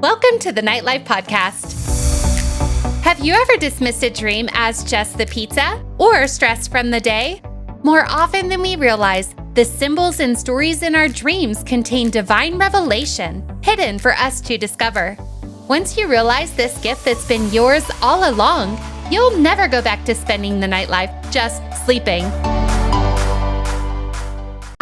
Welcome to the Nightlife Podcast. Have you ever dismissed a dream as just the pizza or stress from the day? More often than we realize, the symbols and stories in our dreams contain divine revelation hidden for us to discover. Once you realize this gift that's been yours all along, you'll never go back to spending the nightlife just sleeping.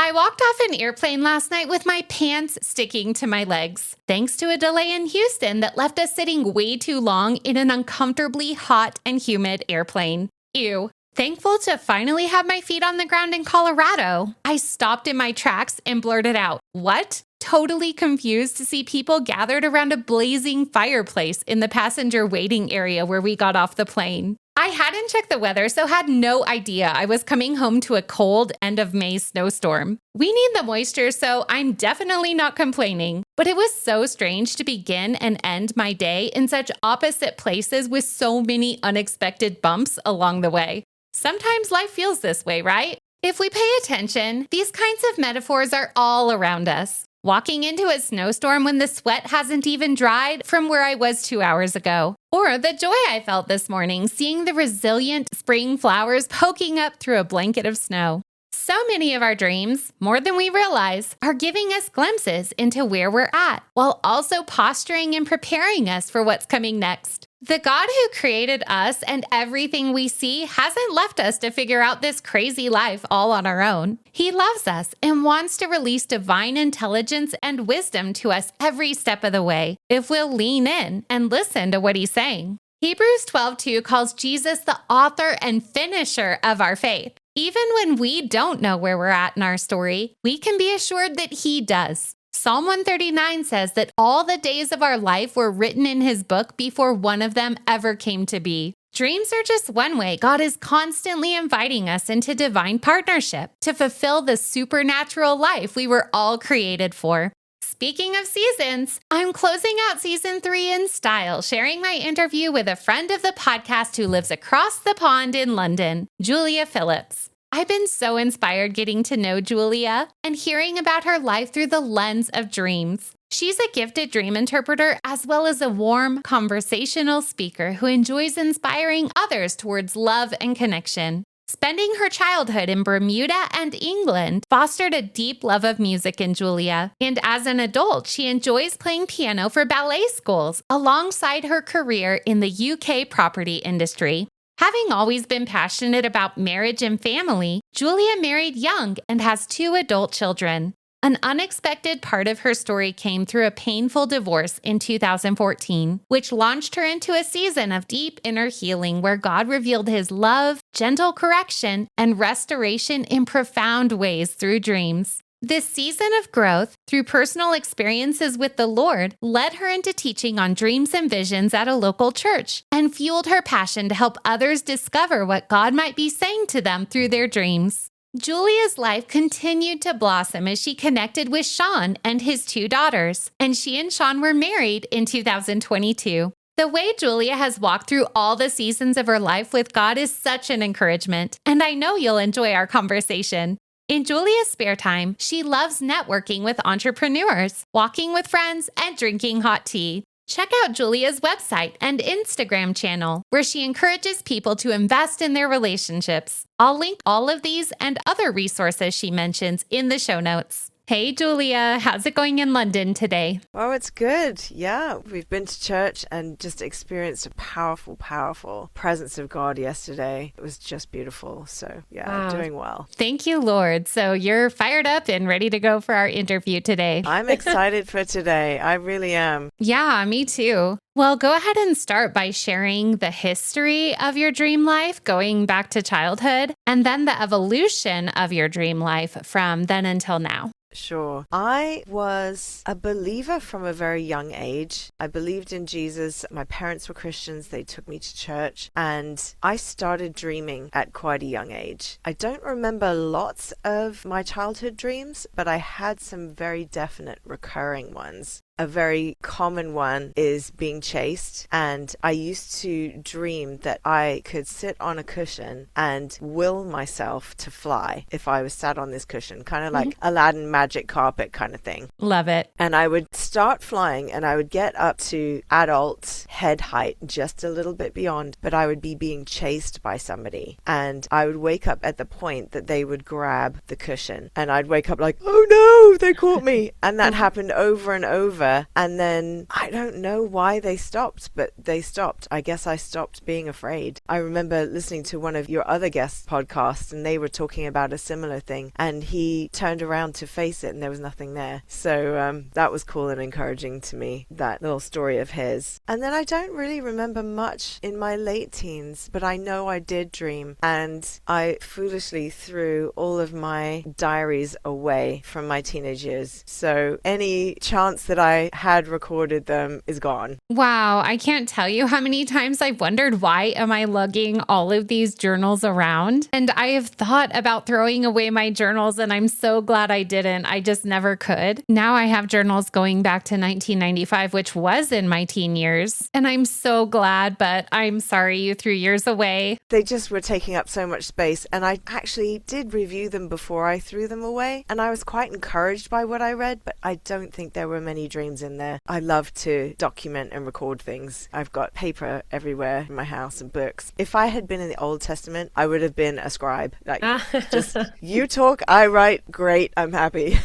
I walked off an airplane last night with my pants sticking to my legs, thanks to a delay in Houston that left us sitting way too long in an uncomfortably hot and humid airplane. Ew. Thankful to finally have my feet on the ground in Colorado, I stopped in my tracks and blurted out, "What?" Totally confused to see people gathered around a blazing fireplace in the passenger waiting area where we got off the plane. I hadn't checked the weather, so had no idea I was coming home to a cold end of May snowstorm. We need the moisture, so I'm definitely not complaining. But it was so strange to begin and end my day in such opposite places with so many unexpected bumps along the way. Sometimes life feels this way, right? If we pay attention, these kinds of metaphors are all around us. Walking into a snowstorm when the sweat hasn't even dried from where I was 2 hours ago. Or the joy I felt this morning seeing the resilient spring flowers poking up through a blanket of snow. So many of our dreams, more than we realize, are giving us glimpses into where we're at, while also posturing and preparing us for what's coming next. The God who created us and everything we see hasn't left us to figure out this crazy life all on our own. He loves us and wants to release divine intelligence and wisdom to us every step of the way, if we'll lean in and listen to what he's saying. Hebrews 12:2 calls Jesus the author and finisher of our faith. Even when we don't know where we're at in our story, we can be assured that he does. Psalm 139 says that all the days of our life were written in his book before one of them ever came to be. Dreams are just one way God is constantly inviting us into divine partnership to fulfill the supernatural life we were all created for. Speaking of seasons, I'm closing out season 3 in style, sharing my interview with a friend of the podcast who lives across the pond in London, Julia Phillips. I've been so inspired getting to know Julia and hearing about her life through the lens of dreams. She's a gifted dream interpreter as well as a warm, conversational speaker who enjoys inspiring others towards love and connection. Spending her childhood in Bermuda and England fostered a deep love of music in Julia, and as an adult, she enjoys playing piano for ballet schools alongside her career in the UK property industry. Having always been passionate about marriage and family, Julia married young and has 2 adult children. An unexpected part of her story came through a painful divorce in 2014, which launched her into a season of deep inner healing where God revealed his love, gentle correction, and restoration in profound ways through dreams. This season of growth, through personal experiences with the Lord, led her into teaching on dreams and visions at a local church and fueled her passion to help others discover what God might be saying to them through their dreams. Julia's life continued to blossom as she connected with Sean and his 2 daughters, and she and Sean were married in 2022. The way Julia has walked through all the seasons of her life with God is such an encouragement, and I know you'll enjoy our conversation. In Julia's spare time, she loves networking with entrepreneurs, walking with friends, and drinking hot tea. Check out Julia's website and Instagram channel, where she encourages people to invest in their relationships. I'll link all of these and other resources she mentions in the show notes. Hey, Julia, how's it going in London today? Oh, it's good. Yeah, we've been to church and just experienced a powerful, powerful presence of God yesterday. It was just beautiful. So, yeah, Wow. I'm doing well. Thank you, Lord. So you're fired up and ready to go for our interview today. I'm excited for today. I really am. Yeah, me too. Well, go ahead and start by sharing the history of your dream life going back to childhood, and then the evolution of your dream life from then until now. Sure. I was a believer from a very young age. I believed in Jesus. My parents were Christians. They took me to church, and I started dreaming at quite a young age. I don't remember lots of my childhood dreams, but I had some very definite recurring ones. A very common one is being chased. And I used to dream that I could sit on a cushion and will myself to fly if I was sat on this cushion, kind of like Aladdin magic carpet kind of thing. Love it. And I would start flying and I would get up to adult head height, just a little bit beyond, but I would be being chased by somebody. And I would wake up at the point that they would grab the cushion. And I'd wake up like, oh no, they caught me. And that happened over and over. And then I don't know why they stopped, but they stopped. I guess I stopped being afraid. I remember listening to one of your other guest podcasts and they were talking about a similar thing. And he turned around to face it and there was nothing there. So that was cool and encouraging to me, that little story of his. And then I don't really remember much in my late teens, but I know I did dream. And I foolishly threw all of my diaries away from my teenage years. So any chance that I had recorded them is gone. Wow, I can't tell you how many times I've wondered, why am I lugging all of these journals around? And I have thought about throwing away my journals, and I'm so glad I didn't. I just never could. Now I have journals going back to 1995, which was in my teen years. And I'm so glad, but I'm sorry you threw yours away. They just were taking up so much space. And I actually did review them before I threw them away. And I was quite encouraged by what I read, but I don't think there were many dreams in there. I love to document and record things. I've got paper everywhere in my house and books. If I had been in the Old Testament, I would have been a scribe. Like, just you talk, I write, great, I'm happy.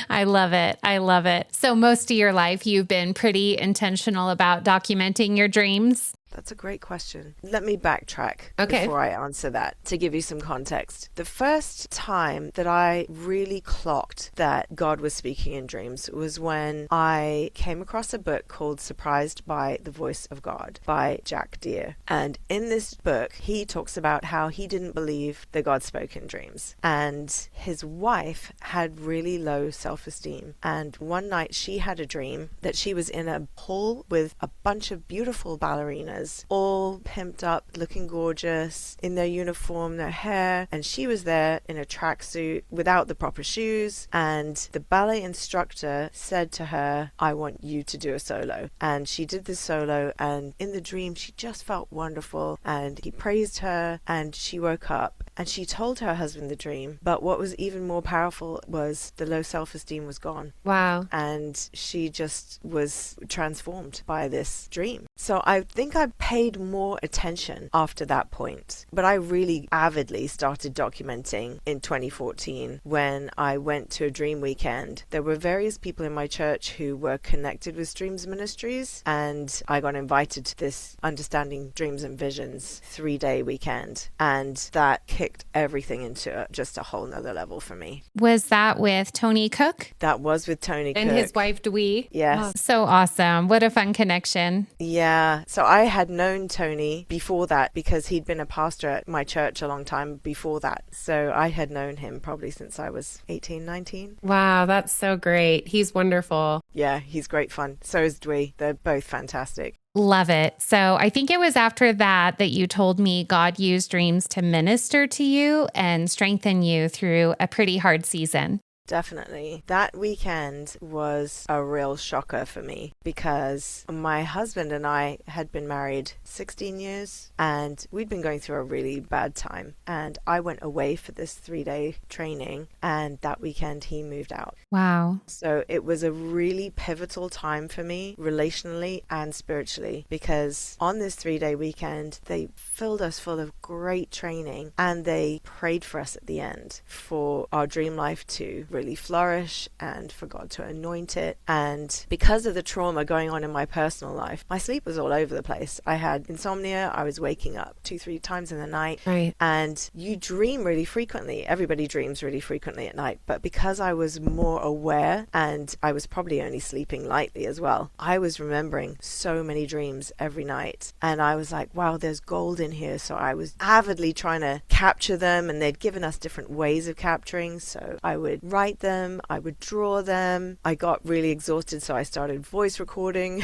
I love it. I love it. So most of your life, you've been pretty intentional about documenting your dreams. That's a great question. Let me backtrack Okay. before I answer that to give you some context. The first time that I really clocked that God was speaking in dreams was when I came across a book called Surprised by the Voice of God by Jack Deere. And in this book, he talks about how he didn't believe that God spoke in dreams. And his wife had really low self-esteem. And one night she had a dream that she was in a hall with a bunch of beautiful ballerinas, all pimped up, looking gorgeous, in their uniform, their hair, and she was there in a tracksuit without the proper shoes, and the ballet instructor said to her, I want you to do a solo. And she did the solo, and in the dream she just felt wonderful, and he praised her, and she woke up, and she told her husband the dream. But what was even more powerful was the low self-esteem was gone. Wow. And she just was transformed by this dream. So I think I paid more attention after that point. But I really avidly started documenting in 2014 when I went to a dream weekend. There were various people in my church who were connected with Dreams Ministries, and I got invited to this Understanding Dreams and Visions 3-day weekend. And that kicked everything into just a whole nother level for me. Was that with Tony Cook? That was with Tony And Cook. his wife, Dwee? Yes. Oh, so awesome. What a fun connection. Yeah. So I had known Tony before that because he'd been a pastor at my church a long time before that. So I had known him probably since I was 18, 19. Wow, that's so great. He's wonderful. Yeah, he's great fun. So is Dwee. They're both fantastic. Love it. So I think it was after that you told me God used dreams to minister to you and strengthen you through a pretty hard season. Definitely. That weekend was a real shocker for me because my husband and I had been married 16 years and we'd been going through a really bad time. And I went away for this 3-day training, and that weekend he moved out. Wow. So it was a really pivotal time for me relationally and spiritually, because on this 3-day weekend, they filled us full of great training and they prayed for us at the end for our dream life to really flourish and for God to anoint it. And because of the trauma going on in my personal life, my sleep was all over the place. I had insomnia. I was waking up 2-3 times in the night. Right. And you dream really frequently. Everybody dreams really frequently at night. But because I was more aware and I was probably only sleeping lightly as well, I was remembering so many dreams every night. And I was like, wow, there's gold in here. So I was avidly trying to capture them, and they'd given us different ways of capturing. So I would write them, I would draw them. I got really exhausted, so I started voice recording.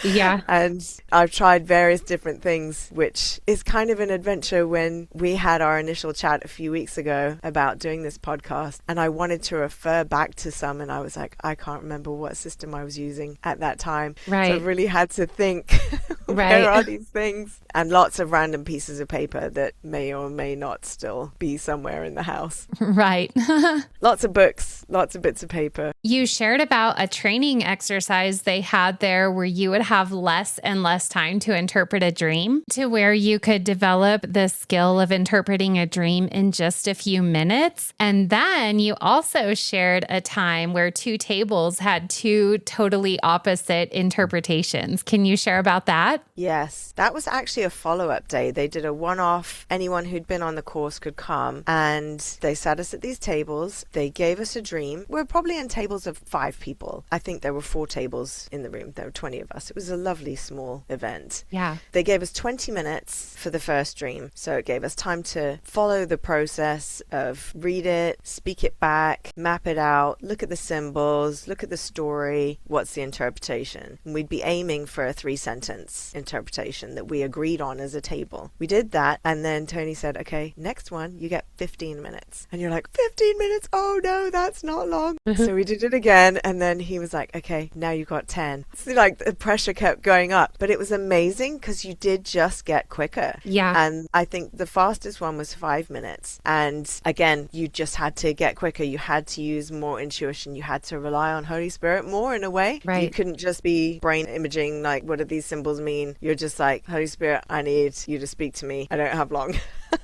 Yeah. And I've tried various different things, which is kind of an adventure. When we had our initial chat a few weeks ago about doing this podcast, and I wanted to refer back to some, and I was like, I can't remember what system I was using at that time. Right. So I really had to think, where are these things? And lots of random pieces of paper that may or may not still be somewhere in the house. Right. Lots of books, lots of bits of paper. You shared about a training exercise they had there where you would have less and less time to interpret a dream, to where you could develop the skill of interpreting a dream in just a few minutes. And then you also shared a time where two tables had two totally opposite interpretations. Can you share about that? Yes, that was actually a follow-up day. They did a one-off. Anyone who'd been on the course could come, and they sat us at these tables. They gave us a dream. We're probably in tables of 5 people. I think there were 4 tables in the room. There were 20 of us. It was a lovely small event. Yeah. They gave us 20 minutes for the first dream. So it gave us time to follow the process of read it, speak it back, map it out, look at the symbols, look at the story, what's the interpretation. And we'd be aiming for a 3-sentence interpretation that we agreed on as a table. We did that, and then Tony said, okay, next one, you get 15 minutes. And you're like, 15 minutes? Oh no, that's not long. So we did it again, and then he was like, okay, now you got 10. So like the pressure kept going up, but it was amazing because you did just get quicker. Yeah. And I think the fastest one was 5 minutes. And again, you just had to get quicker. You had to use more intuition. You had to rely on Holy Spirit more in a way. Right. You couldn't just be brain imaging, like, what do these symbols mean? You're just like, Holy Spirit, I need you to speak to me. I don't have long.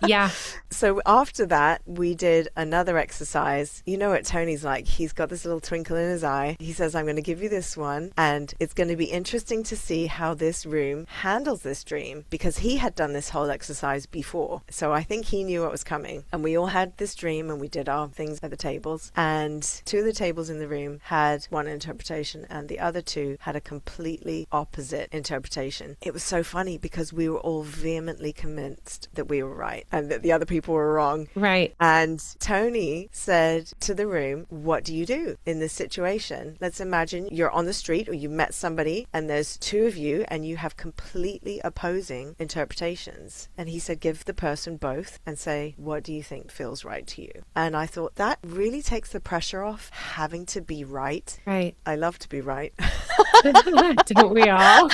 Yeah. So after that, we did another exercise. You know what Tony's like. He's got this little twinkle in his eye. He says, I'm going to give you this one, and it's going to be interesting to see how this room handles this dream, because he had done this whole exercise before. So I think he knew what was coming. And we all had this dream, and we did our things at the tables. And 2 of the tables in the room had one interpretation, and the other 2 had a completely opposite interpretation. It was so funny because we were all vehemently convinced that we were right and that the other people were wrong. Right. And Tony said to the room, what do you do in this situation? Let's imagine you're on the street or you met somebody and there's 2 of you and you have completely opposing interpretations. And he said, give the person both and say, what do you think feels right to you? And I thought that really takes the pressure off having to be right. Right. I love to be right. Don't we all?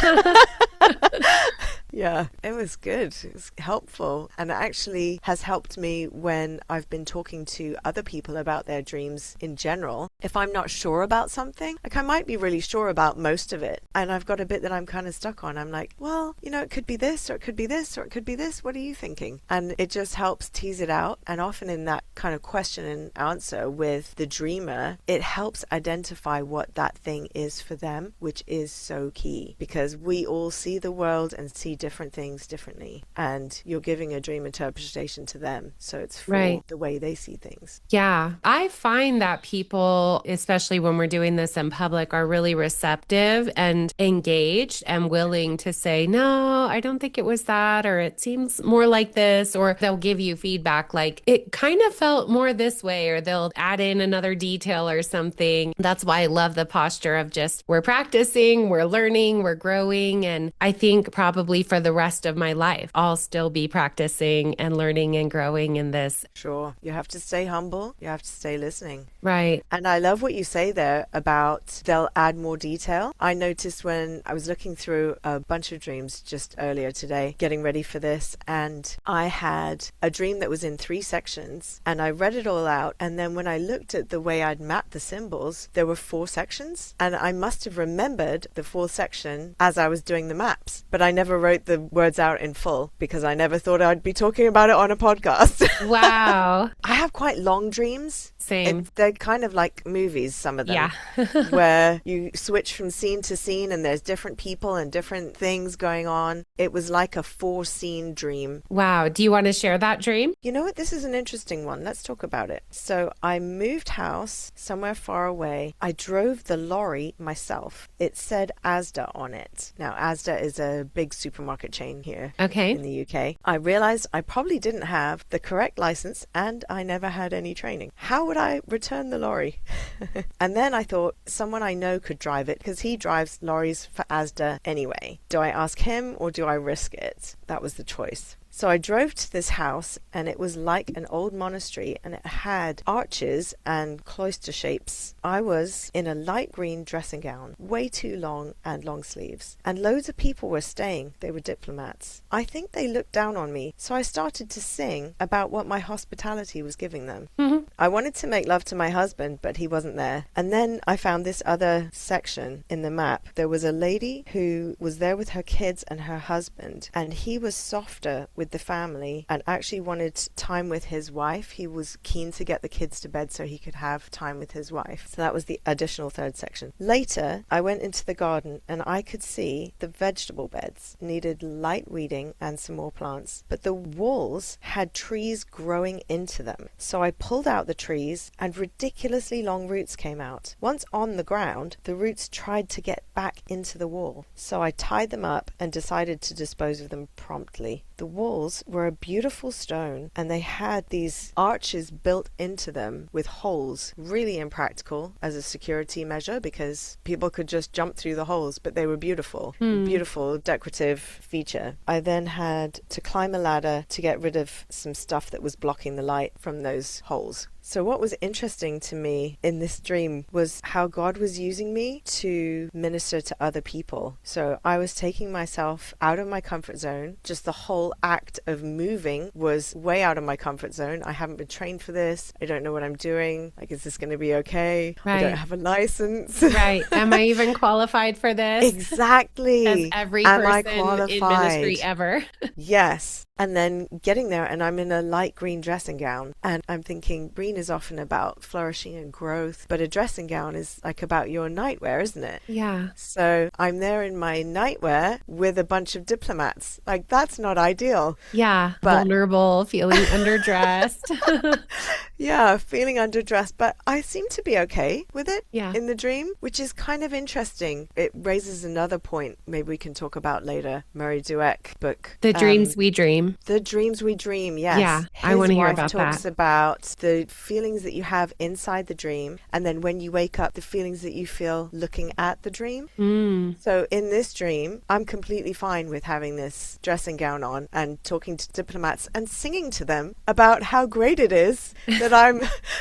Yeah, it was good. It was helpful, and it actually has helped me when I've been talking to other people about their dreams in general. If I'm not sure about something, like I might be really sure about most of it, and I've got a bit that I'm kind of stuck on. I'm like, well, you know, it could be this, or it could be this, or it could be this. What are you thinking? And it just helps tease it out. And often in that kind of question and answer with the dreamer, it helps identify what that thing is for them, which is so key, because we all see the world and see different things differently, and you're giving a dream interpretation to them, so it's for the way they see things. Yeah. I find that people, especially when we're doing this in public, are really receptive and engaged and willing to say, no, I don't think it was that, or it seems more like this, or they'll give you feedback like, it kind of felt more this way, or they'll add in another detail or something. That's why I love the posture of just, we're practicing, we're learning, we're growing. And I think probably for the rest of my life, I'll still be practicing and learning and growing in this. Sure. You have to stay humble. You have to stay listening. Right. And I love what you say there about they'll add more detail. I noticed when I was looking through a bunch of dreams just earlier today, getting ready for this, and I had a dream that was in 3 sections, and I read it all out. And then when I looked at the way I'd mapped the symbols, there were 4 sections, and I must have remembered the 4th section as I was doing the maps, but I never wrote the words out in full because I never thought I'd be talking about it on a podcast. Wow. I have quite long dreams. Same. They're kind of like movies, some of them. Yeah. Where you switch from scene to scene and there's different people and different things going on. It was like a 4-scene dream. Wow. Do you want to share that dream? You know what? This is an interesting one. Let's talk about it. So I moved house somewhere far away. I drove the lorry myself. It said Asda on it. Now, Asda is a big supermarket chain here in the UK. I realized I probably didn't have the correct license and I never had any training. How would I return the lorry? And then I thought someone I know could drive it because he drives lorries for Asda anyway. Do I ask him or do I risk it? That was the choice. So I drove to this house, and it was like an old monastery, and it had arches and cloister shapes. I was in a light green dressing gown, way too long and long sleeves, and loads of people were staying. They were diplomats. I think they looked down on me, so I started to sing about what my hospitality was giving them. I wanted to make love to my husband, but he wasn't there. And then I found this other section in the map. There was a lady who was there with her kids and her husband, and he was softer with the family and actually wanted time with his wife. He was keen to get the kids to bed so he could have time with his wife. So that was the additional third section. Later, I went into the garden and I could see the vegetable beds needed light weeding and some more plants, but the walls had trees growing into them. So I pulled out the trees and ridiculously long roots came out. Once on the ground, the roots tried to get back into the wall. So I tied them up and decided to dispose of them promptly. The walls were a beautiful stone and they had these arches built into them with holes, really impractical as a security measure because people could just jump through the holes, but they were beautiful, beautiful decorative feature. I then had to climb a ladder to get rid of some stuff that was blocking the light from those holes. So what was interesting to me in this dream was how God was using me to minister to other people. So I was taking myself out of my comfort zone. Just the whole act of moving was way out of my comfort zone. I haven't been trained for this. I don't know what I'm doing. Like, is this going to be okay? Right. I don't have a license. Right. Am I even qualified for this? Exactly. As every Am I person in qualified? ministry ever. Yes. And then getting there and I'm in a light green dressing gown and I'm thinking green is often about flourishing and growth, but a dressing gown is like about your nightwear, isn't it? Yeah. So I'm there in my nightwear with a bunch of diplomats. Like, that's not ideal. Yeah. But vulnerable, feeling underdressed. yeah, feeling underdressed, but I seem to be okay with it Yeah. in the dream, which is kind of interesting. It raises another point maybe we can talk about later. Murray Dweck book. The Dreams We Dream. The Dreams We Dream, yes. Yeah, I want to hear about His wife talks that. about the feelings that you have inside the dream, and then when you wake up, the feelings that you feel looking at the dream. So in this dream, I'm completely fine with having this dressing gown on and talking to diplomats and singing to them about how great it is that I'm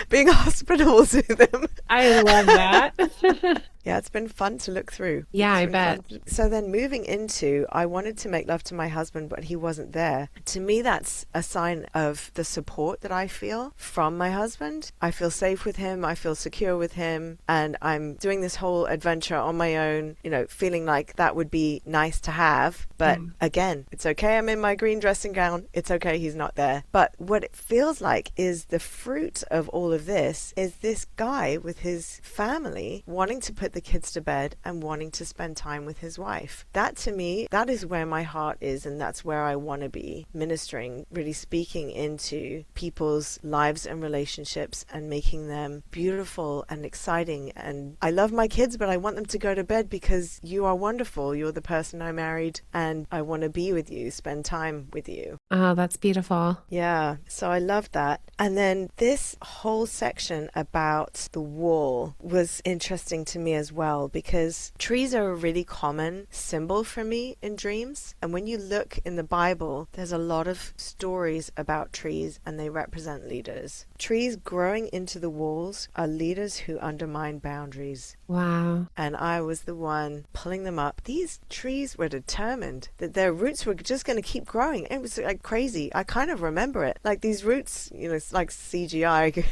being hospitable to them. I love that. Yeah, it's been fun to look through. Yeah, I It's been bet. fun. So then moving into, I wanted to make love to my husband, but he wasn't there. To me, that's a sign of the support that I feel from my husband. I feel safe with him. I feel secure with him. And I'm doing this whole adventure on my own, you know, feeling like that would be nice to have. But again, it's okay. I'm in my green dressing gown. It's okay. He's not there. But what it feels like is the fruit of all of this is this guy with his family wanting to put the kids to bed and wanting to spend time with his wife. That to me, that is where my heart is, and that's where I want to be ministering, really speaking into people's lives and relationships and making them beautiful and exciting. And I love my kids, but I want them to go to bed because you are wonderful. You're the person I married and I want to be with you, spend time with you. Oh, that's beautiful. Yeah, so I love that. And then this whole section about the wall was interesting to me as well because trees are a really common symbol for me in dreams. And when you look in the Bible, there's a lot of stories about trees and they represent leaders. Trees growing into the walls are leaders who undermine boundaries. Wow. And I was the one pulling them up. These trees were determined that their roots were just going to keep growing. It was like crazy. I kind of remember it. Like these roots, you know, it's like CGI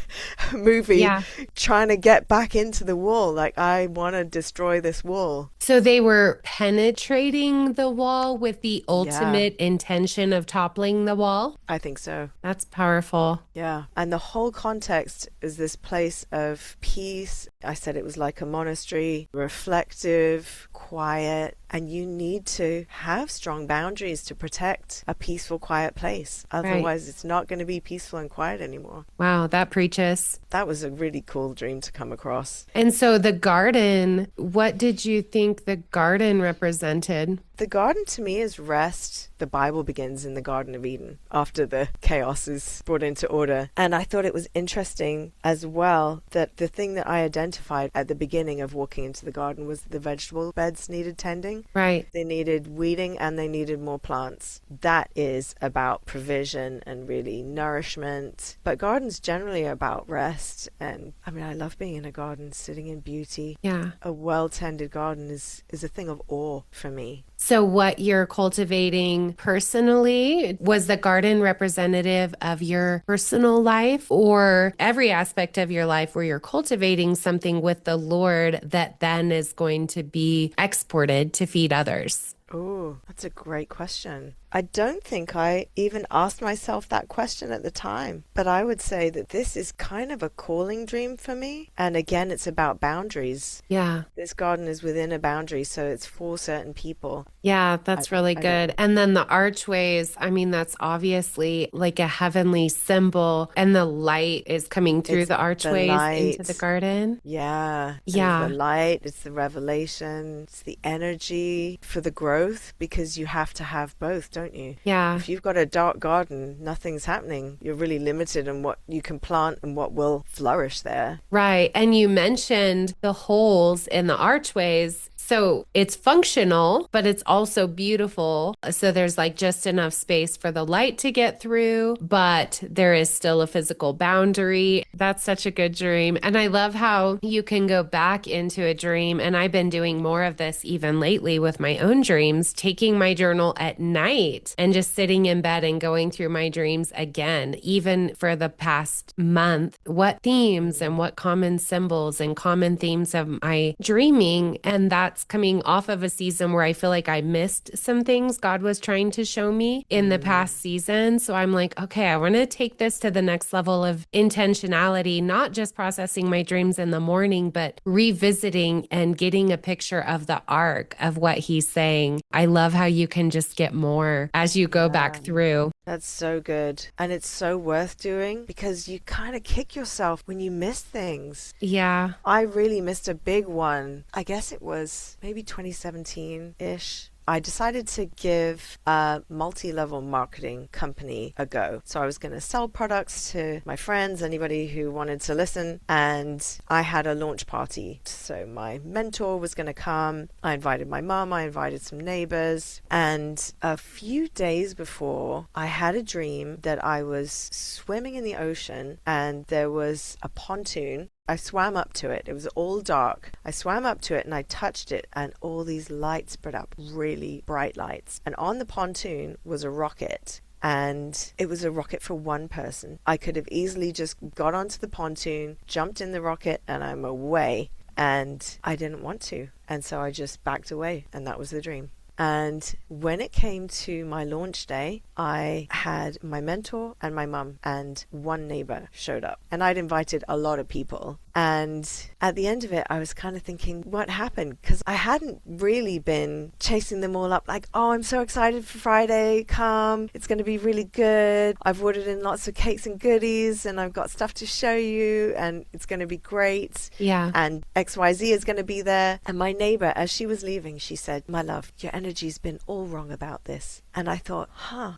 movie trying to get back into the wall. Like, I want to destroy this wall. So they were penetrating the wall with the ultimate intention of toppling the wall? I think so. That's powerful. Yeah. And the whole context is this place of peace. I said it was like a monastery, reflective, quiet, and you need to have strong boundaries to protect a peaceful, quiet place. Otherwise, it's not going to be peaceful and quiet anymore. Wow, that preaches. That was a really cool dream to come across. And so the garden, what did you think the garden represented? The garden to me is rest. The Bible begins in the Garden of Eden after the chaos is brought into order. And I thought it was interesting as well that the thing that I identified at the beginning of walking into the garden was the vegetable beds needed tending. Right. They needed weeding and they needed more plants. That is about provision and really nourishment. But gardens generally are about rest. And I mean, I love being in a garden, sitting in beauty. Yeah. A well-tended garden is a thing of awe for me. So what you're cultivating personally, was the garden representative of your personal life or every aspect of your life where you're cultivating something with the Lord that then is going to be exported to feed others? Oh, that's a great question. I don't think I even asked myself that question at the time, but I would say that this is kind of a calling dream for me. And again, it's about boundaries. Yeah. This garden is within a boundary, so it's for certain people. Yeah, that's really good. And then the archways, I mean, that's obviously like a heavenly symbol, and the light is coming through It's the archways into light. the garden. Yeah. Yeah. It's the light, it's the revelation, it's the energy for the growth, because you have to have both, don't you? Yeah. If you've got a dark garden, nothing's happening. You're really limited in what you can plant and what will flourish there. Right. And you mentioned the holes in the archways. So it's functional, but it's also beautiful. So there's like just enough space for the light to get through, but there is still a physical boundary. That's such a good dream. And I love how you can go back into a dream. And I've been doing more of this even lately with my own dreams, taking my journal at night and just sitting in bed and going through my dreams again, even for the past month. What themes and what common symbols and common themes am I dreaming? And that's coming off of a season where I feel like I missed some things God was trying to show me in the past season. So I'm like, okay, I want to take this to the next level of intentionality, not just processing my dreams in the morning, but revisiting and getting a picture of the arc of what he's saying. I love how you can just get more as you go back through. That's so good. And it's so worth doing because you kind of kick yourself when you miss things. Yeah. I really missed a big one. I guess it was maybe 2017-ish. I decided to give a multi-level marketing company a go. So I was going to sell products to my friends, anybody who wanted to listen, and I had a launch party. So my mentor was going to come. I invited my mom, I invited some neighbors, and a few days before, I had a dream that I was swimming in the ocean and there was a pontoon. I swam up to it. It was all dark. I swam up to it and I touched it and all these lights spread up, really bright lights. And on the pontoon was a rocket. And it was a rocket for one person. I could have easily just got onto the pontoon, jumped in the rocket, and I'm away. And I didn't want to. And so I just backed away, and that was the dream. And when it came to my launch day, I had my mentor and my mum and one neighbor showed up. And I'd invited a lot of people. And at the end of it, I was kind of thinking, what happened? Because I hadn't really been chasing them all up like, oh, I'm so excited for Friday. Come. It's going to be really good. I've ordered in lots of cakes and goodies and I've got stuff to show you and it's going to be great. Yeah. And XYZ is going to be there. And my neighbor, as she was leaving, she said, my love, your energy's been all wrong about this. And I thought,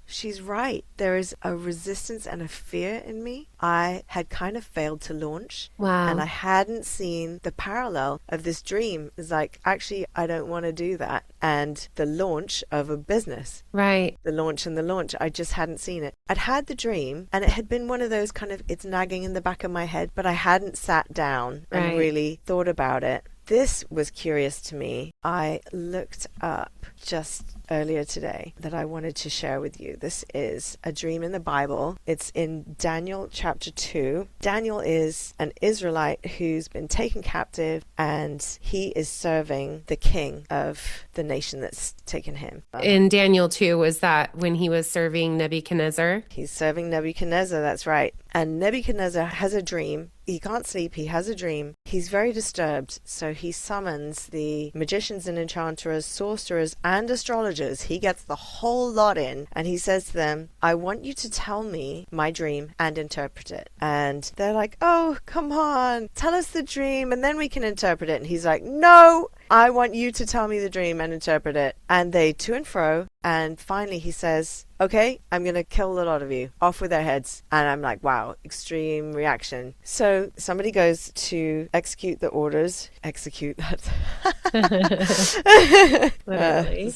she's right. There is a resistance and a fear in me. I had kind of failed to launch. Wow. And I hadn't seen the parallel of this dream. It's like, actually, I don't want to do that. And the launch of a business. Right. The launch and the launch. I just hadn't seen it. I'd had the dream and it had been one of those kind of, it's nagging in the back of my head, but I hadn't sat down and really thought about it. This was curious to me. I looked up just earlier today that I wanted to share with you. This is a dream in the Bible. It's in Daniel chapter 2. Daniel is an Israelite who's been taken captive and he is serving the king of the nation that's taken him. In Daniel 2, was that when he was serving Nebuchadnezzar? He's serving Nebuchadnezzar, that's right. And Nebuchadnezzar has a dream. He can't sleep. He has a dream. He's very disturbed. So he summons the magicians and enchanters, sorcerers, and astrologers. He gets the whole lot in. And he says to them, I want you to tell me my dream and interpret it. And they're like, oh, come on. Tell us the dream and then we can interpret it. And he's like, no. I want you to tell me the dream and interpret it. And they to and fro. And finally he says, okay, I'm going to kill a lot of you. Off with their heads. And I'm like, wow, extreme reaction. So somebody goes to execute the orders. Execute that. Literally.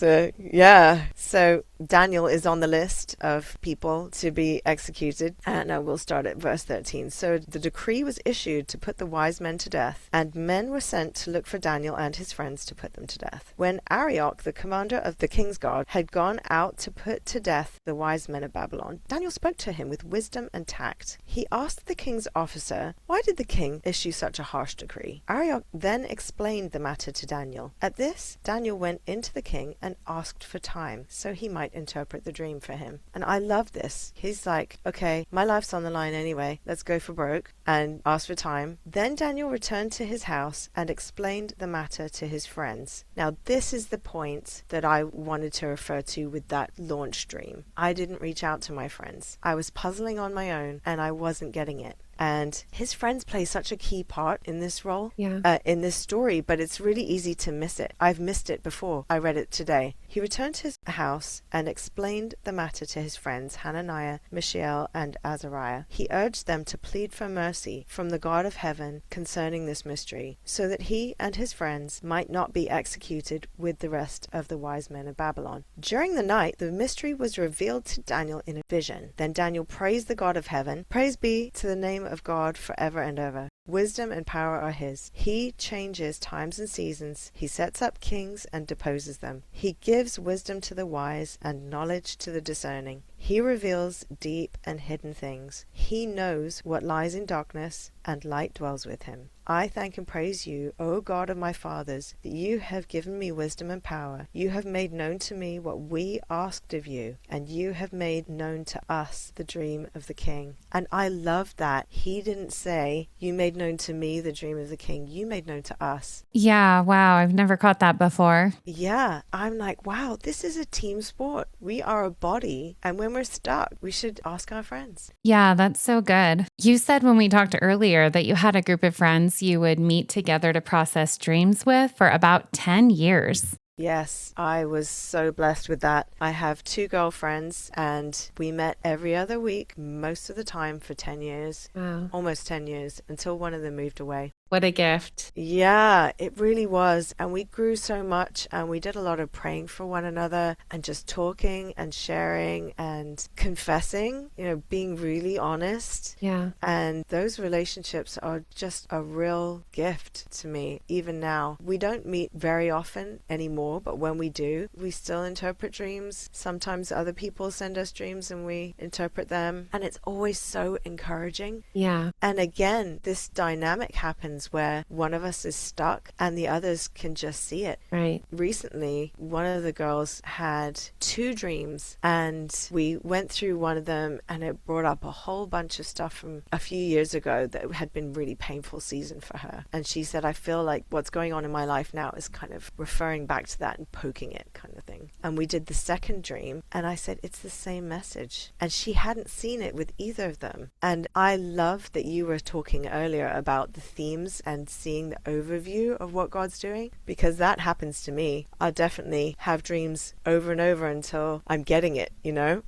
So Daniel is on the list of people to be executed. And we'll start at verse 13. So the decree was issued to put the wise men to death. And men were sent to look for Daniel and his friends to put them to death. When Arioch, the commander of the king's guard, had gone out to put to death the wise men of Babylon, Daniel spoke to him with wisdom and tact. He asked the king's officer, why did the king issue such a harsh decree? Arioch then explained the matter to Daniel. At this, Daniel went into the king and asked for time so he might interpret the dream for him. And I love this. He's like, okay, my life's on the line anyway. Let's go for broke and ask for time. Then Daniel returned to his house and explained the matter to his friends. Now, this is the point that I wanted to refer to with that launch dream. I didn't reach out to my friends. I was puzzling on my own and I wasn't getting it. And his friends play such a key part in this role, in this story, but it's really easy to miss it. I've missed it before. I read it today. He returned to his house and explained the matter to his friends Hananiah, Mishael, and Azariah. He urged them to plead for mercy from the God of heaven concerning this mystery, so that he and his friends might not be executed with the rest of the wise men of Babylon. During the night, the mystery was revealed to Daniel in a vision. Then Daniel praised the God of heaven. Praise be to the name of God forever and ever. Wisdom and power are his. He changes times and seasons. He sets up kings and deposes them. He gives wisdom to the wise and knowledge to the discerning. He reveals deep and hidden things. He knows what lies in darkness, and light dwells with him. I thank and praise you, O God of my fathers, that you have given me wisdom and power. You have made known to me what we asked of you, and you have made known to us the dream of the king. And I love that. He didn't say, you made known to me the dream of the king. You made known to us. Yeah, wow. I've never caught that before. Yeah, I'm like, wow, this is a team sport. We are a body, and when we're stuck, we should ask our friends. Yeah, that's so good. You said when we talked earlier that you had a group of friends you would meet together to process dreams with for about 10 years. Yes, I was so blessed with that. I have 2 girlfriends and we met every other week, most of the time for 10 years, almost 10 years, until one of them moved away. What a gift. Yeah, it really was. And we grew so much and we did a lot of praying for one another and just talking and sharing and confessing, being really honest. Yeah. And those relationships are just a real gift to me, even now. We don't meet very often anymore, but when we do, we still interpret dreams. Sometimes other people send us dreams and we interpret them. And it's always so encouraging. Yeah. And again, this dynamic happens where one of us is stuck and the others can just see it. Right. Recently, one of the girls had 2 dreams and we went through one of them and it brought up a whole bunch of stuff from a few years ago that had been really painful season for her. And she said, I feel like what's going on in my life now is kind of referring back to that and poking it kind of thing. And we did the second dream and I said, it's the same message. And she hadn't seen it with either of them. And I love that you were talking earlier about the themes and seeing the overview of what God's doing, because that happens to me. I'll definitely have dreams over and over until I'm getting it,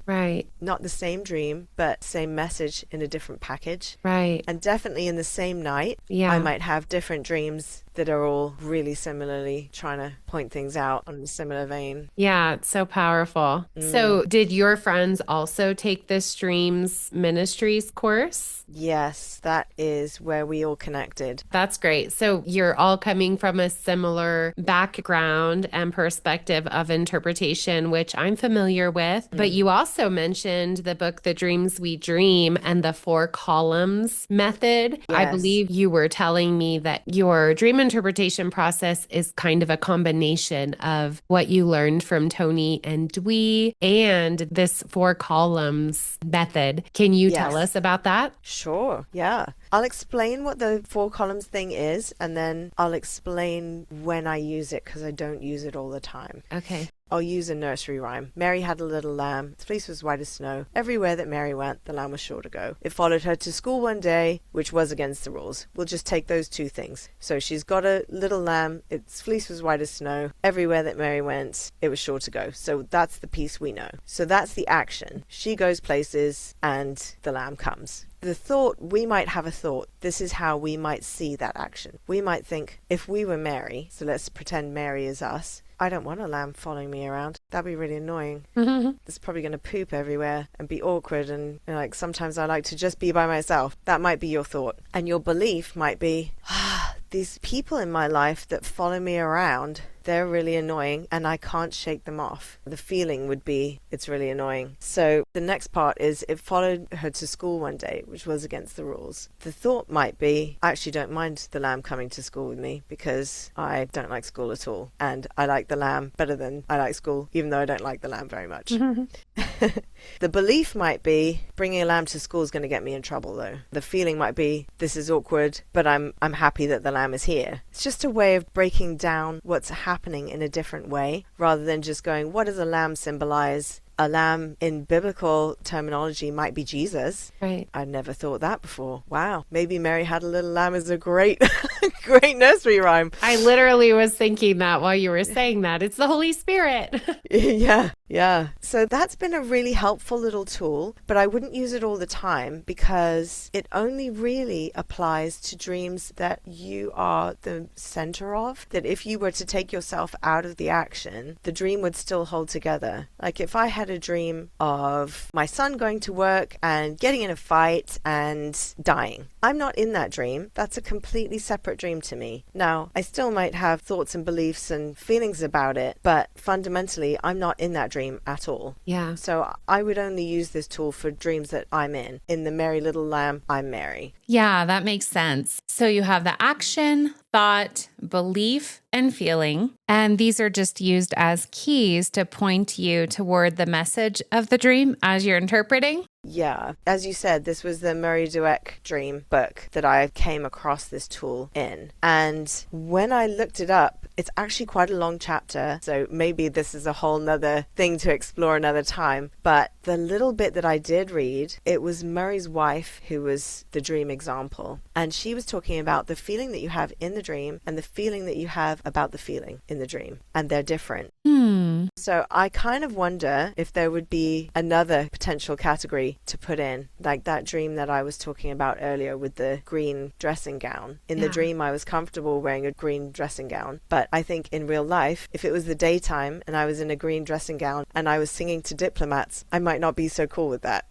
Right. Not the same dream, but same message in a different package. Right. And definitely in the same night, I might have different dreams that are all really similarly trying to point things out on a similar vein. Yeah, it's so powerful. So did your friends also take this Streams Ministries course? Yes, that is where we all connected. That's great. So you're all coming from a similar background and perspective of interpretation, which I'm familiar with. But you also mentioned the book, The Dreams We Dream, and the 4 columns method. Yes. I believe you were telling me that your dream interpretation process is kind of a combination of what you learned from Tony and Dwee and this 4 columns method. Can you tell us about that? Sure, yeah. I'll explain what the 4 columns thing is, and then I'll explain when I use it, because I don't use it all the time. Okay. I'll use a nursery rhyme. Mary had a little lamb. Its fleece was white as snow. Everywhere that Mary went, the lamb was sure to go. It followed her to school one day, which was against the rules. We'll just take those two things. So she's got a little lamb. Its fleece was white as snow. Everywhere that Mary went, it was sure to go. So that's the piece we know. So that's the action. She goes places and the lamb comes. The thought, we might have a thought. This is how we might see that action. We might think, if we were Mary, so let's pretend Mary is us, I don't want a lamb following me around. That'd be really annoying. It's probably going to poop everywhere and be awkward. And like sometimes I like to just be by myself. That might be your thought. And your belief might be, these people in my life that follow me around, they're really annoying and I can't shake them off. The feeling would be, it's really annoying. So the next part is, it followed her to school one day, which was against the rules. The thought might be, I actually don't mind the lamb coming to school with me because I don't like school at all. And I like the lamb better than I like school, even though I don't like the lamb very much. The belief might be, bringing a lamb to school is going to get me in trouble though. The feeling might be, this is awkward, but I'm happy that the lamb is here. It's just a way of breaking down what's happening in a different way, rather than just going, what does a lamb symbolize? A lamb in biblical terminology might be Jesus. Right. I'd never thought that before. Wow. Maybe Mary had a little lamb is a great, great nursery rhyme. I literally was thinking that while you were saying that. It's the Holy Spirit. Yeah. So that's been a really helpful little tool, but I wouldn't use it all the time because it only really applies to dreams that you are the center of. That if you were to take yourself out of the action, the dream would still hold together. Like if I had a dream of my son going to work and getting in a fight and dying, I'm not in that dream. That's a completely separate dream to me. Now, I still might have thoughts and beliefs and feelings about it, but fundamentally, I'm not in that dream at all. Yeah. So I would only use this tool for dreams that I'm in. In the Merry Little Lamb, I'm Mary. Yeah, that makes sense. So you have the action, thought, belief, and feeling. And these are just used as keys to point you toward the message of the dream as you're interpreting. Yeah. As you said, this was the Murray Dweck dream book that I came across this tool in. And when I looked it up, it's actually quite a long chapter. So maybe this is a whole nother thing to explore another time. But the little bit that I did read, it was Murray's wife who was the dream example. And she was talking about the feeling that you have in the dream and the feeling that you have about the feeling in the dream. And they're different. So I kind of wonder if there would be another potential category to put in, like that dream that I was talking about earlier with the green dressing gown. In the dream, I was comfortable wearing a green dressing gown. But I think in real life, if it was the daytime and I was in a green dressing gown and I was singing to diplomats, I might not be so cool with that.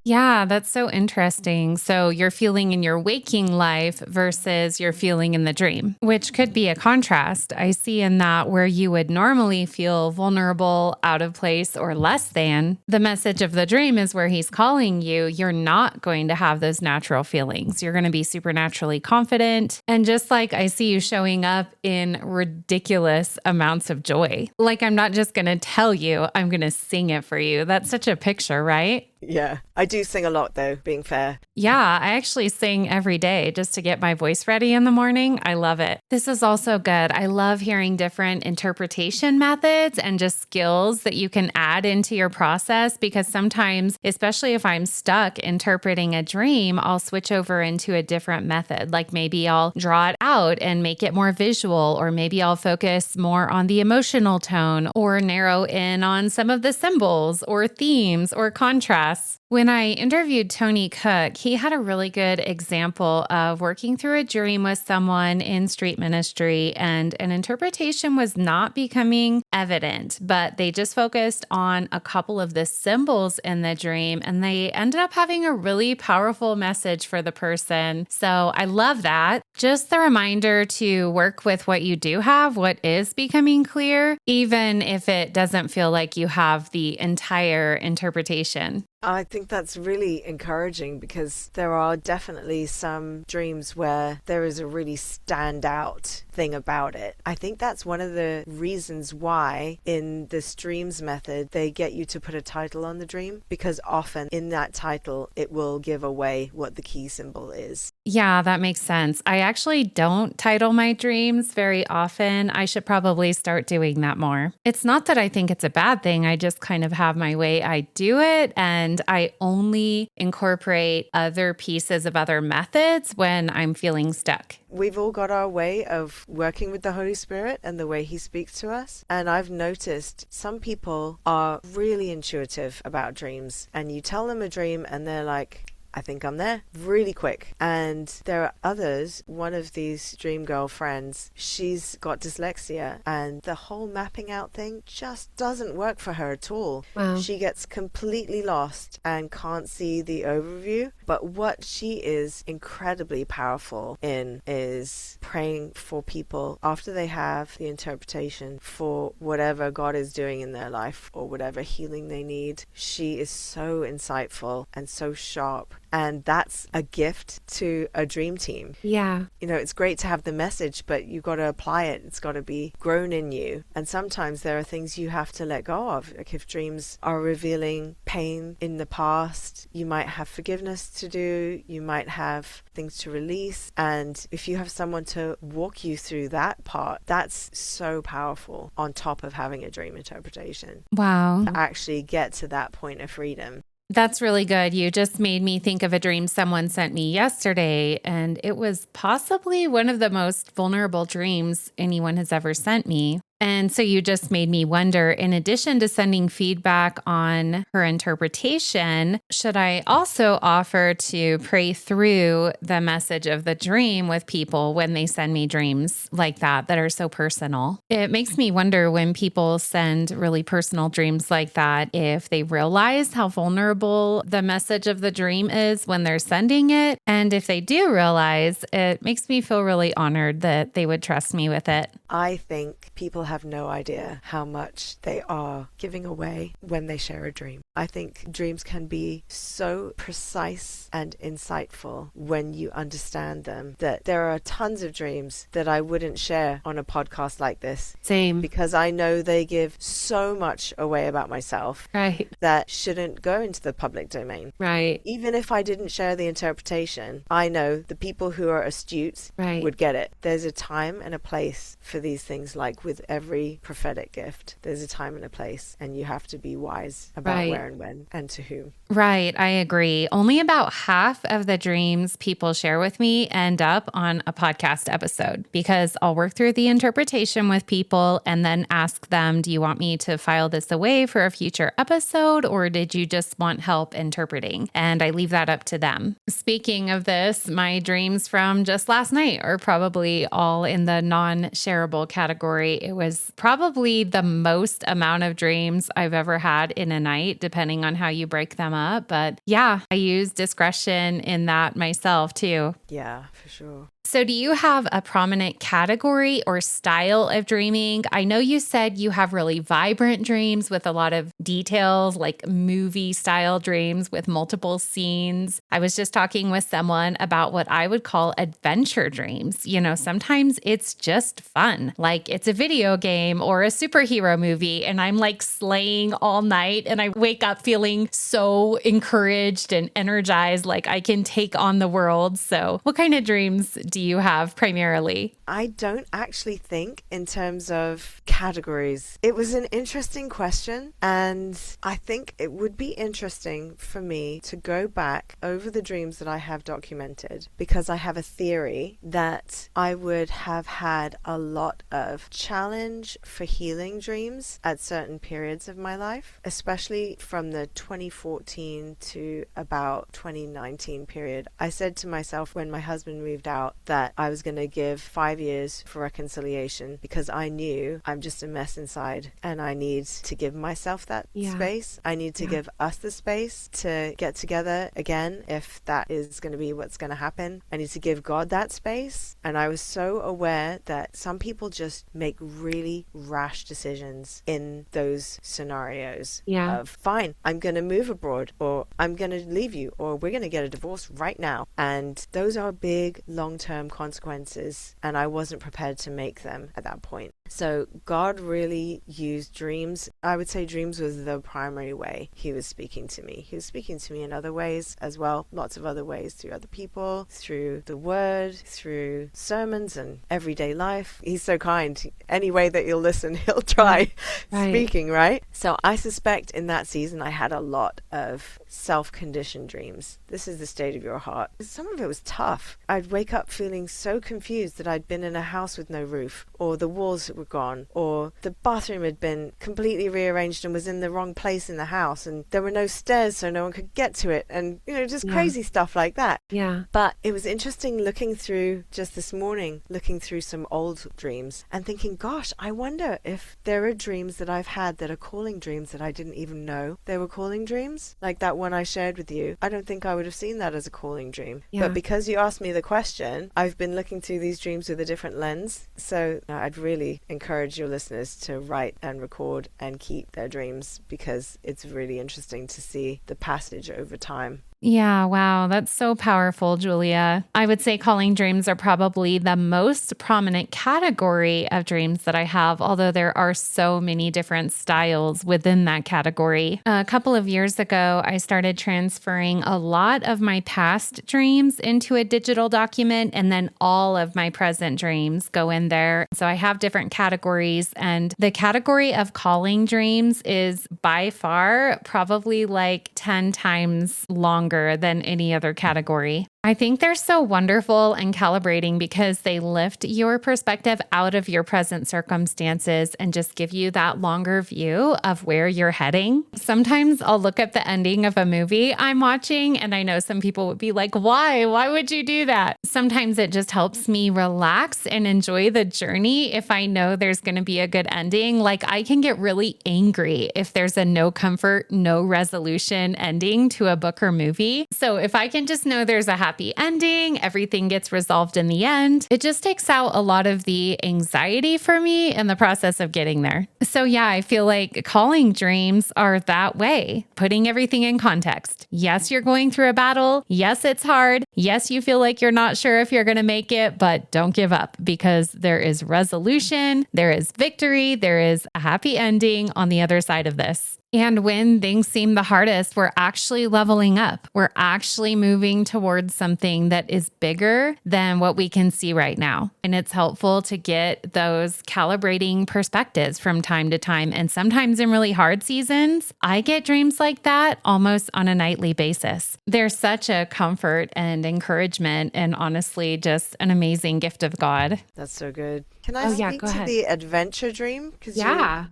Yeah, that's so interesting. So you're feeling in your waking life versus you're feeling in the dream, which could be a contrast. I see in that where you would normally feel vulnerable, out of place, or less than. The message of the dream is where he's calling you. You're not going to have those natural feelings. You're going to be supernaturally confident. And just like I see you showing up in ridiculous amounts of joy. Like I'm not just going to tell you, I'm going to sing it for you. That's such a picture, right? Yeah, I do sing a lot though, being fair. Yeah, I actually sing every day just to get my voice ready in the morning. I love it. This is also good. I love hearing different interpretation methods and just skills that you can add into your process because sometimes, especially if I'm stuck interpreting a dream, I'll switch over into a different method. Like maybe I'll draw it out and make it more visual, or maybe I'll focus more on the emotional tone or narrow in on some of the symbols or themes or contrasts. When I interviewed Tony Cook, he had a really good example of working through a dream with someone in street ministry, and an interpretation was not becoming evident, but they just focused on a couple of the symbols in the dream, and they ended up having a really powerful message for the person. So I love that. Just the reminder to work with what you do have, what is becoming clear, even if it doesn't feel like you have the entire interpretation. I think that's really encouraging because there are definitely some dreams where there is a really standout thing about it. I think that's one of the reasons why in the streams method they get you to put a title on the dream, because often in that title it will give away what the key symbol is. Yeah, that makes sense. I actually don't title my dreams very often. I should probably start doing that more. It's not that I think it's a bad thing. I just kind of have my way I do it. And I only incorporate other pieces of other methods when I'm feeling stuck. We've all got our way of working with the Holy Spirit and the way He speaks to us. And I've noticed some people are really intuitive about dreams. And you tell them a dream and they're like, I think I'm there, really quick. And there are others, one of these dream girl friends, she's got dyslexia and the whole mapping out thing just doesn't work for her at all. Wow. She gets completely lost and can't see the overview. But what she is incredibly powerful in is praying for people after they have the interpretation for whatever God is doing in their life or whatever healing they need. She is so insightful and so sharp. And that's a gift to a dream team. Yeah. You know, it's great to have the message, but you've got to apply it. It's got to be grown in you. And sometimes there are things you have to let go of. Like if dreams are revealing pain in the past, you might have forgiveness to do. You might have things to release. And if you have someone to walk you through that part, that's so powerful on top of having a dream interpretation. Wow. To actually get to that point of freedom. That's really good. You just made me think of a dream someone sent me yesterday, and it was possibly one of the most vulnerable dreams anyone has ever sent me. And so you just made me wonder, in addition to sending feedback on her interpretation, should I also offer to pray through the message of the dream with people when they send me dreams like that are so personal? It makes me wonder when people send really personal dreams like that, if they realize how vulnerable the message of the dream is when they're sending it. And if they do realize, it makes me feel really honored that they would trust me with it. I think people have no idea how much they are giving away when they share a dream. I think dreams can be so precise and insightful when you understand them, that there are tons of dreams that I wouldn't share on a podcast like this. Same. Because I know they give so much away about myself Right. that shouldn't go into the public domain. Right. Even if I didn't share the interpretation, I know the people who are astute Right. would get it. There's a time and a place for these things, like with every prophetic gift. There's a time and a place, and you have to be wise about Right. where and when and to whom. Right. I agree. Only about half of the dreams people share with me end up on a podcast episode, because I'll work through the interpretation with people and then ask them, do you want me to file this away for a future episode, or did you just want help interpreting? And I leave that up to them. Speaking of this, my dreams from just last night are probably all in the non-shareable category. It was probably the most amount of dreams I've ever had in a night, depending on how you break them up. But yeah, I use discretion in that myself too. Yeah, for sure. So do you have a prominent category or style of dreaming? I know you said you have really vibrant dreams with a lot of details, like movie style dreams with multiple scenes. I was just talking with someone about what I would call adventure dreams. You know, sometimes it's just fun, like it's a video game or a superhero movie, and I'm like slaying all night and I wake up feeling so encouraged and energized, like I can take on the world. So what kind of dreams do you have primarily? I don't actually think in terms of categories. It was an interesting question, and I think it would be interesting for me to go back over the dreams that I have documented, because I have a theory that I would have had a lot of challenge for healing dreams at certain periods of my life, especially from the 2014 to about 2019 period. I said to myself when my husband moved out that I was going to give 5 years for reconciliation, because I knew I'm just a mess inside and I need to give myself that space. I need to give us the space to get together again, if that is going to be what's going to happen. I need to give God that space. And I was so aware that some people just make really rash decisions in those scenarios of, fine, I'm going to move abroad, or I'm going to leave you, or we're going to get a divorce right now. And those are big long-term long-term consequences, and I wasn't prepared to make them at that point. So God really used dreams. I would say dreams was the primary way he was speaking to me. He was speaking to me in other ways as well, lots of other ways, through other people, through the word, through sermons and everyday life. He's so kind. Any way that you'll listen, he'll try speaking, right? So I suspect in that season I had a lot of self-conditioned dreams. This is the state of your heart. Some of it was tough. I'd wake up feeling so confused that I'd been in a house with no roof, or the walls were gone, or the bathroom had been completely rearranged and was in the wrong place in the house, and there were no stairs so no one could get to it, and just crazy stuff like that. Yeah. But it was interesting looking through, just this morning, looking through some old dreams and thinking, gosh, I wonder if there are dreams that I've had that are calling dreams that I didn't even know they were calling dreams. Like that one I shared with you. I don't think I would have seen that as a calling dream. Yeah. But because you asked me the question, I've been looking through these dreams with a different lens. So I'd really encourage your listeners to write and record and keep their dreams, because it's really interesting to see the passage over time. Yeah, wow. That's so powerful, Julia. I would say calling dreams are probably the most prominent category of dreams that I have, although there are so many different styles within that category. A couple of years ago, I started transferring a lot of my past dreams into a digital document, and then all of my present dreams go in there. So I have different categories, and the category of calling dreams is by far probably like 10 times longer than any other category. I think they're so wonderful and calibrating because they lift your perspective out of your present circumstances and just give you that longer view of where you're heading. Sometimes I'll look at the ending of a movie I'm watching, and I know some people would be like, why? Why would you do that? Sometimes it just helps me relax and enjoy the journey if I know there's going to be a good ending. Like I can get really angry if there's a no comfort, no resolution ending to a book or movie. So if I can just know there's a happy ending, everything gets resolved in the end, it just takes out a lot of the anxiety for me in the process of getting there. So yeah, I feel like calling dreams are that way, putting everything in context. Yes, you're going through a battle. Yes, it's hard. Yes, you feel like you're not sure if you're going to make it, but don't give up, because there is resolution, there is victory, there is a happy ending on the other side of this. And when things seem the hardest, we're actually leveling up. We're actually moving towards something that is bigger than what we can see right now. And it's helpful to get those calibrating perspectives from time to time. And sometimes in really hard seasons, I get dreams like that almost on a nightly basis. They're such a comfort and encouragement, and honestly, just an amazing gift of God. That's so good. Can I speak go to ahead. the adventure dream? Because you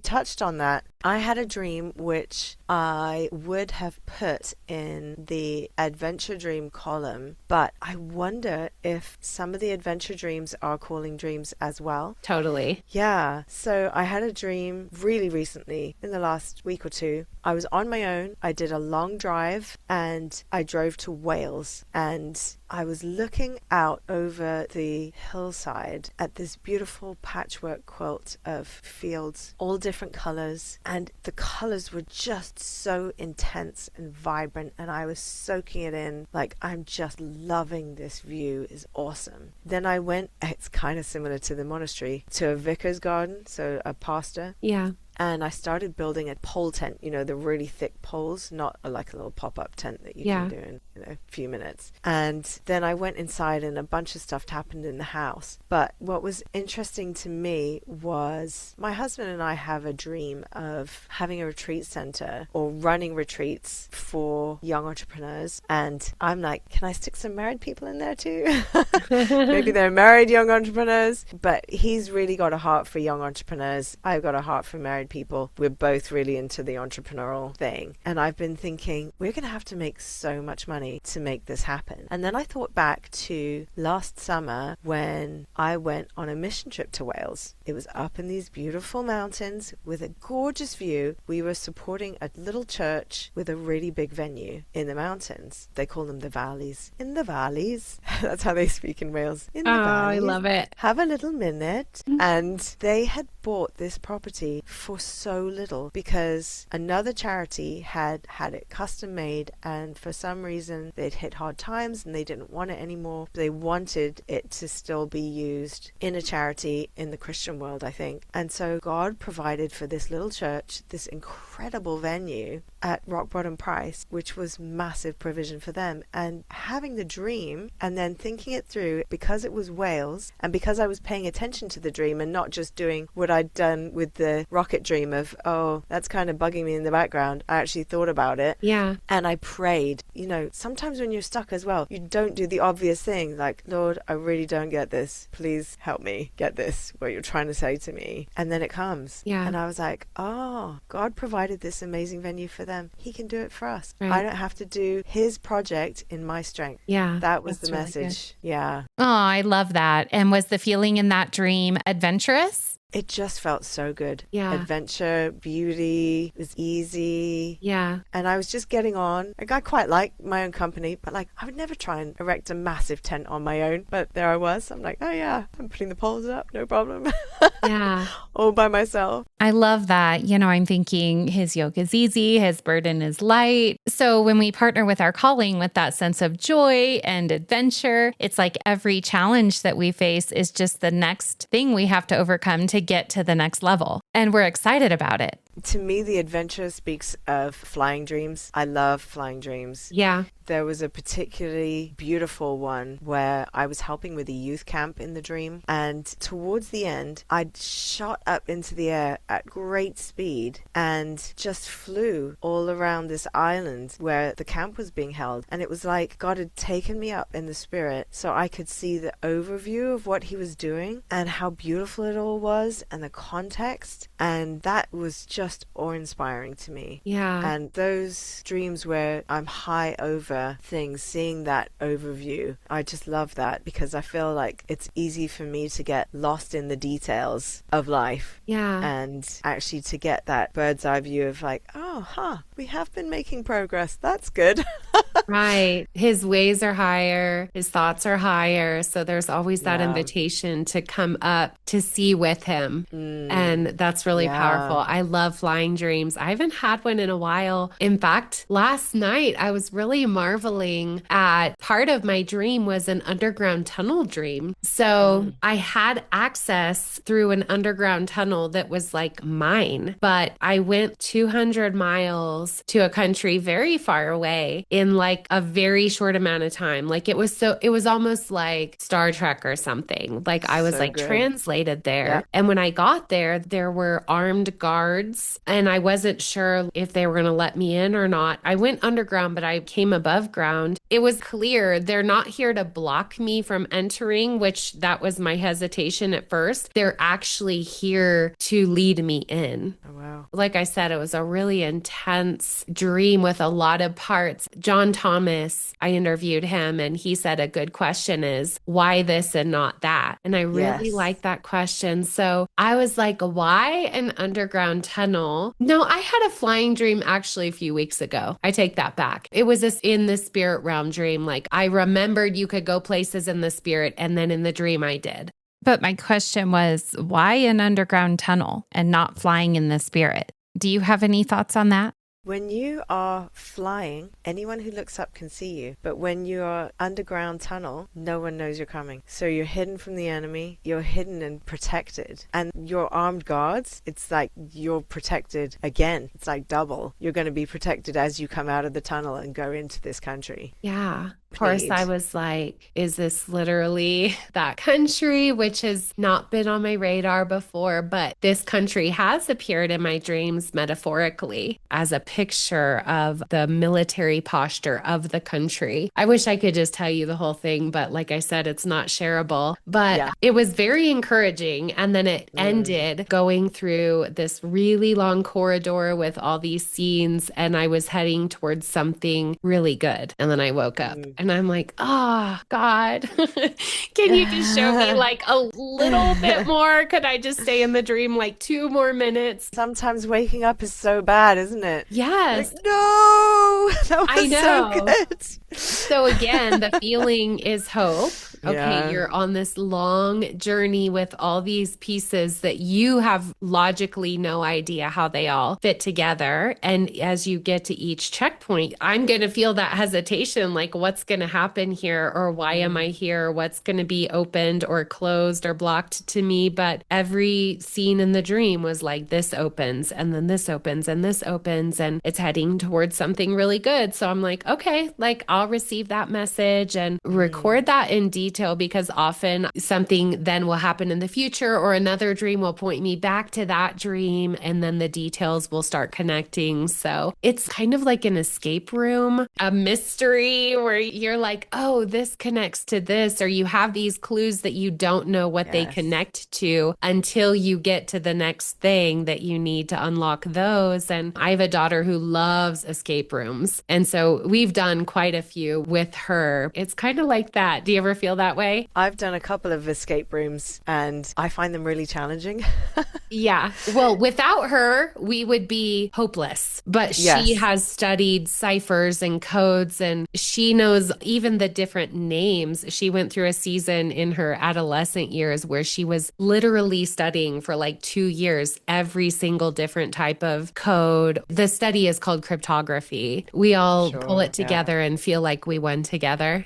touched on that. I had a dream which I would have put in the adventure dream column, but I wonder if some of the adventure dreams are calling dreams as well. Totally. Yeah. So I had a dream really recently, in the last week or two. I was on my own. I did a long drive and I drove to Wales, and I was looking out over the hillside at this beautiful patchwork quilt of fields, all different colors, and the colors were just so intense and vibrant, and I was soaking it in. Like, I'm just loving this view. It's awesome. Then I went, it's kind of similar to the monastery, to a vicar's garden, so a pastor. Yeah. And I started building a pole tent, the really thick poles, not like a little pop-up tent that you can do in a few minutes. And then I went inside and a bunch of stuff happened in the house. But what was interesting to me was my husband and I have a dream of having a retreat center or running retreats for young entrepreneurs. And I'm like, can I stick some married people in there too? Maybe they're married young entrepreneurs. But he's really got a heart for young entrepreneurs. I've got a heart for married people. We're both really into the entrepreneurial thing. And I've been thinking, we're going to have to make so much money to make this happen. And then I thought back to last summer when I went on a mission trip to Wales. It was up in these beautiful mountains with a gorgeous view. We were supporting a little church with a really big venue in the mountains. They call them the valleys. In the valleys. That's how they speak in Wales. In the valleys. I love it. Have a little minute. And they had bought this property for for so little because another charity had it custom made, and for some reason they'd hit hard times and they didn't want it anymore. They wanted it to still be used in a charity in the Christian world, I think. And so God provided for this little church this incredible venue at rock bottom price, which was massive provision for them. And having the dream and then thinking it through, because it was Wales and because I was paying attention to the dream and not just doing what I'd done with the rocket dream of, oh, that's kind of bugging me in the background. I actually thought about it. Yeah. And I prayed. You know, sometimes when you're stuck as well, you don't do the obvious thing like, Lord, I really don't get this. Please help me get this, what you're trying to say to me. And then it comes. Yeah. And I was like, oh, God provided this amazing venue for them. He can do it for us. Right. I don't have to do his project in my strength. Yeah. That was the really message. Yeah. Oh, I love that. And was the feeling in that dream adventurous? It just felt so good. Yeah. Adventure, beauty, it was easy. Yeah. And I was just getting on. Like, I quite like my own company, but like I would never try and erect a massive tent on my own. But there I was. I'm like, oh yeah, I'm putting the poles up, no problem. Yeah. All by myself. I love that. You know, I'm thinking his yoke is easy, his burden is light. So when we partner with our calling with that sense of joy and adventure, it's like every challenge that we face is just the next thing we have to overcome to get to the next level. And we're excited about it. To me, the adventure speaks of flying dreams. I love flying dreams. Yeah. There was a particularly beautiful one where I was helping with a youth camp in the dream. And towards the end, I shot up into the air at great speed and just flew all around this island where the camp was being held. And it was like God had taken me up in the spirit so I could see the overview of what he was doing and how beautiful it all was and the context. And that was just awe-inspiring to me. Yeah. And those dreams where I'm high over things, seeing that overview, I just love that because I feel like it's easy for me to get lost in the details of life. Yeah. And actually to get that bird's eye view of like, oh, we have been making progress. That's good. Right. His ways are higher. His thoughts are higher. So there's always that invitation to come up to see with him. And that's really powerful. I love flying dreams. I haven't had one in a while. In fact, last night I was really marveling at part of my dream was an underground tunnel dream. So I had access through an underground tunnel that was like mine, but I went 200 miles to a country very far away in like a very short amount of time. Like it was almost like Star Trek or something. Like I was So like good. translated there. Yep. And when I got there, there were armed guards and I wasn't sure if they were going to let me in or not. I went underground, but I came above ground. It was clear they're not here to block me from entering, which that was my hesitation at first. They're actually here to lead me in. Oh, wow. Like I said, it was a really intense dream with a lot of parts. John Thomas, I interviewed him and he said a good question is, why this and not that? And I really like that question. So I was like, why an underground tunnel? No, I had a flying dream actually a few weeks ago. I take that back. It was this in the spirit realm dream. Like I remembered you could go places in the spirit and then in the dream I did. But my question was, why an underground tunnel and not flying in the spirit? Do you have any thoughts on that? When you are flying, anyone who looks up can see you. But when you're underground tunnel, no one knows you're coming. So you're hidden from the enemy. You're hidden and protected. And your armed guards, it's like you're protected again. It's like double. You're going to be protected as you come out of the tunnel and go into this country. Yeah. Of course, I was like, is this literally that country, which has not been on my radar before? But this country has appeared in my dreams metaphorically as a picture of the military posture of the country. I wish I could just tell you the whole thing, but like I said, it's not shareable. But it was very encouraging. And then it ended going through this really long corridor with all these scenes. And I was heading towards something really good. And then I woke up. And I'm like, oh, God, can you just show me like a little bit more? Could I just stay in the dream like 2 more minutes? Sometimes waking up is so bad, isn't it? Yes. Like, no, that was I know. so good. So again, the feeling is hope. Okay, Yeah. you're on this long journey with all these pieces that you have logically no idea how they all fit together. And as you get to each checkpoint, I'm going to feel that hesitation, like what's going to happen here, or why am I here? What's going to be opened or closed or blocked to me? But every scene in the dream was like, this opens and then this opens and this opens, and it's heading towards something really good. So I'm like, okay, like I'll receive that message and record that in detail, because often something then will happen in the future, or another dream will point me back to that dream, and then the details will start connecting. So it's kind of like an escape room, a mystery where you're like, oh, this connects to this, or you have these clues that you don't know what they Yes. connect to until you get to the next thing that you need to unlock those. And I have a daughter who loves escape rooms. And so we've done quite a few with her. It's kind of like that. Do you ever feel that way? I've done a couple of escape rooms and I find them really challenging. Yeah. Well, without her, we would be hopeless. But she Yes. has studied ciphers and codes, and she knows even the different names. She went through a season in her adolescent years where she was literally studying for like 2 years every single different type of code. The study is called cryptography. We all Sure, pull it yeah. together and feel like we won together.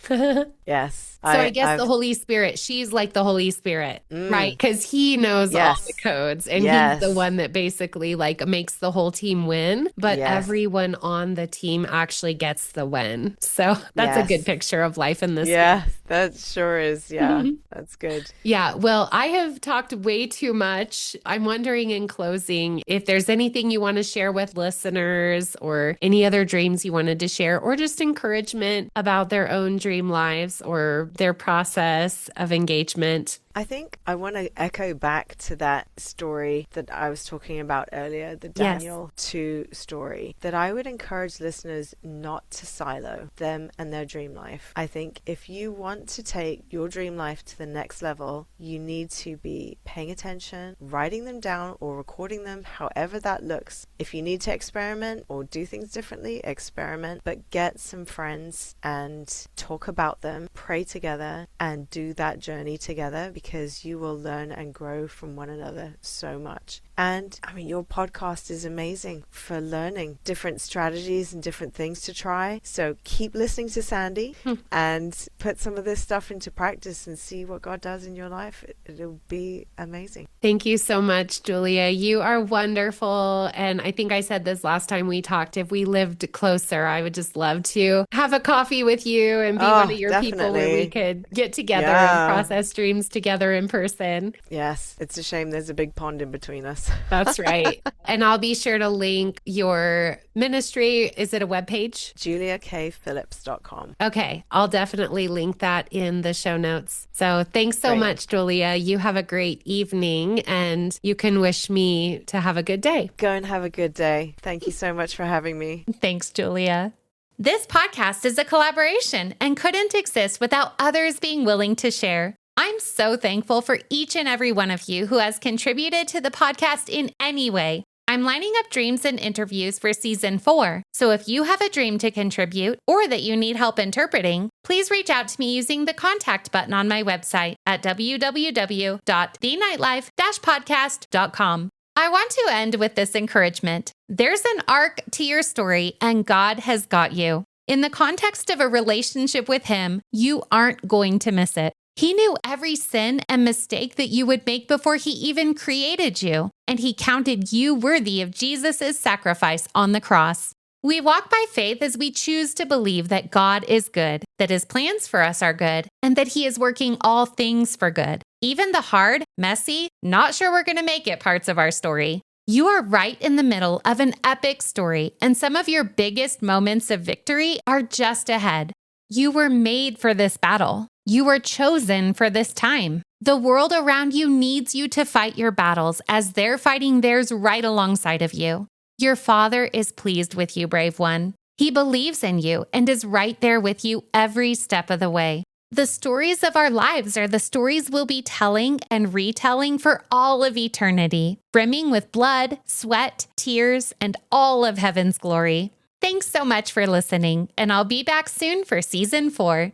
Yes. So I guess the Holy Spirit, she's like the Holy Spirit, right? Because he knows all Yes. the codes, and Yes. he's the one that basically like makes the whole team win, but Yes. everyone on the team actually gets the win. So that's a Yes. good picture of life in this. Yeah, that sure is. Yeah, that's good. Yeah, well, I have talked way too much. I'm wondering in closing if there's anything you want to share with listeners, or any other dreams you wanted to share, or just encouragement about their own dream lives or their process of engagement. I think I want to echo back to that story that I was talking about earlier, the Daniel 2 story, that I would encourage listeners not to silo them and their dream life. I think if you want to take your dream life to the next level, you need to be paying attention, writing them down or recording them, however that looks. If you need to experiment or do things differently, experiment, but get some friends and talk about them, pray together, and do that journey together, because you will learn and grow from one another so much. And I mean, your podcast is amazing for learning different strategies and different things to try. So keep listening to Sandy and put some of this stuff into practice and see what God does in your life. It'll be amazing. Thank you so much, Julia. You are wonderful. And I think I said this last time we talked, if we lived closer, I would just love to have a coffee with you and be one of your people where we could get together and process dreams together in person. Yes, it's a shame there's a big pond in between us. That's right. And I'll be sure to link your ministry. Is it a webpage? JuliaKPhillips.com. Okay. I'll definitely link that in the show notes. So thanks so much, Julia. You have a great evening, and you can wish me to have a good day. Go and have a good day. Thank you so much for having me. Thanks, Julia. This podcast is a collaboration and couldn't exist without others being willing to share. I'm so thankful for each and every one of you who has contributed to the podcast in any way. I'm lining up dreams and interviews for season 4. So if you have a dream to contribute or that you need help interpreting, please reach out to me using the contact button on my website at www.thenightlife-podcast.com. I want to end with this encouragement. There's an arc to your story, and God has got you. In the context of a relationship with Him, you aren't going to miss it. He knew every sin and mistake that you would make before He even created you, and He counted you worthy of Jesus' sacrifice on the cross. We walk by faith as we choose to believe that God is good, that His plans for us are good, and that He is working all things for good, even the hard, messy, not sure we're going to make it parts of our story. You are right in the middle of an epic story, and some of your biggest moments of victory are just ahead. You were made for this battle. You were chosen for this time. The world around you needs you to fight your battles as they're fighting theirs right alongside of you. Your Father is pleased with you, brave one. He believes in you and is right there with you every step of the way. The stories of our lives are the stories we'll be telling and retelling for all of eternity, brimming with blood, sweat, tears, and all of heaven's glory. Thanks so much for listening, and I'll be back soon for season 4.